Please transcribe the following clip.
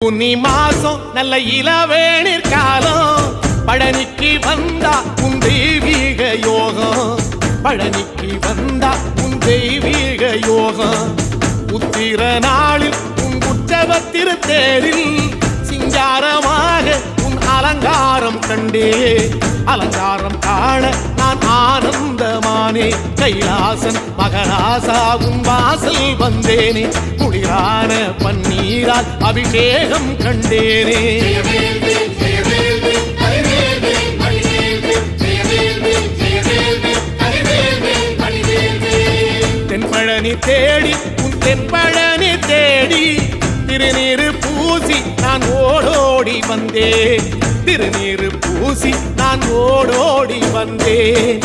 புன்னி மாசம் நல்ல இளவேணிற் காலம் பழனிக்கு வந்தா உன் தெய்வீக யோகம் பழனிக்கு வந்தா உன் தெய்வீக யோகம் உத்திர நாளில் உன் உற்சவ தேரில் சிங்காரமாக உன் அலங்காரம் கண்டே அலங்காரம் காண நான் ஆனந்தமானே கைலாசன் மகராசா உன் வாசல் வந்தேனே குளிரான பன்னீரால் அபிஷேகம் கண்டேனே தென்பழனி தேடி உன் தென்பழனி தேடி திருநீரு பூசி நான் ஓடோடி வந்தேன் திருநீரு பூசி நான் ஓடோடி வந்தேன்